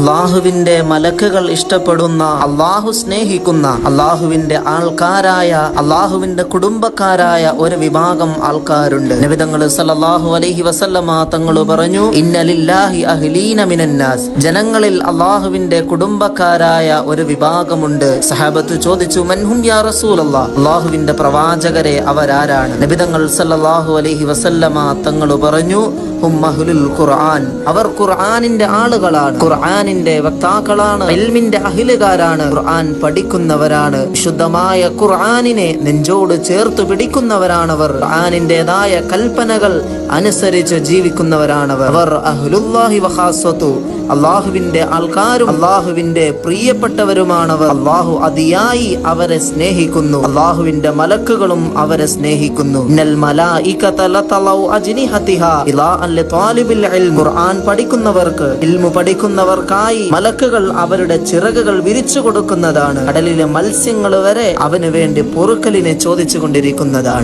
അള്ളാഹുവിന്റെ മലക്കുകൾ ഇഷ്ടപ്പെടുന്ന, അള്ളാഹു സ്നേഹിക്കുന്ന, അള്ളാഹുവിന്റെ ആൾക്കാരായ, അള്ളാഹുവിന്റെ കുടുംബക്കാരായ ഒരു വിഭാഗം ആൾക്കാരുണ്ട്. നബി തങ്ങൾ സല്ലല്ലാഹു അലൈഹി വസല്ലമ തങ്ങൾ പറഞ്ഞു, ഇന്ന ലില്ലാഹി അഹ്ലീന മിനന്നാസ്, ജനങ്ങളിൽ അള്ളാഹുവിന്റെ കുടുംബക്കാരായ ഒരു വിഭാഗമുണ്ട്. സഹാബത്ത് ചോദിച്ചു, മൻഹും യാ റസൂലല്ലാഹ്, അള്ളാഹുവിന്റെ പ്രവാചകരെ അവരാരാണ്? നബി തങ്ങൾ സല്ലല്ലാഹു അലൈഹി വസല്ലമ തങ്ങൾ പറഞ്ഞു, ഉമ്മഹുലുൽ ഖുർആൻ, അവർ ഖുർആനിന്റെ ആളുകളാണ്, ഖുർആനിന്റെ വക്താക്കളാണ്, ഇൽമിന്റെ അഹിലുകാരാണ്, ഖുർആൻ പഠിക്കുന്നവരാണ്, ശുദ്ധമായ ഖുർആനിനെ നെഞ്ചോട് ചേർത്ത് പിടിക്കുന്നവരാണവർ, ഖുർആനിന്റേതായ കൽപ്പനകൾ അനുസരിച്ച് ജീവിക്കുന്നവരാണവർ. അവർ അഹ്ലുല്ലാഹി വഖാസത്തു, അള്ളാഹുവിന്റെ ആൾക്കാരും അള്ളാഹുവിന്റെ പ്രിയപ്പെട്ടവരുമാണവർ. അള്ളാഹു അതിയായി അവരെ സ്നേഹിക്കുന്നു, അള്ളാഹുവിന്റെ മലക്കുകളും അവരെ സ്നേഹിക്കുന്നു. ഇന്നൽ മലായികത ലതലൗ അജ്നിഹതിഹാ ഇലാ ലിത്വാലിബിൽ ഇൽം, ഖുർആൻ പഠിക്കുന്നവർക്ക്, ഇൽമു പഠിക്കുന്നവർക്കായി മലക്കുകൾ അവരുടെ ചിറകുകൾ വിരിച്ചു കൊടുക്കുന്നതാണ്. കടലിലെ മത്സ്യങ്ങൾ വരെ അവന് വേണ്ടി പൊറുക്കലിനെ ചോദിച്ചു കൊണ്ടിരിക്കുന്നതാണ്.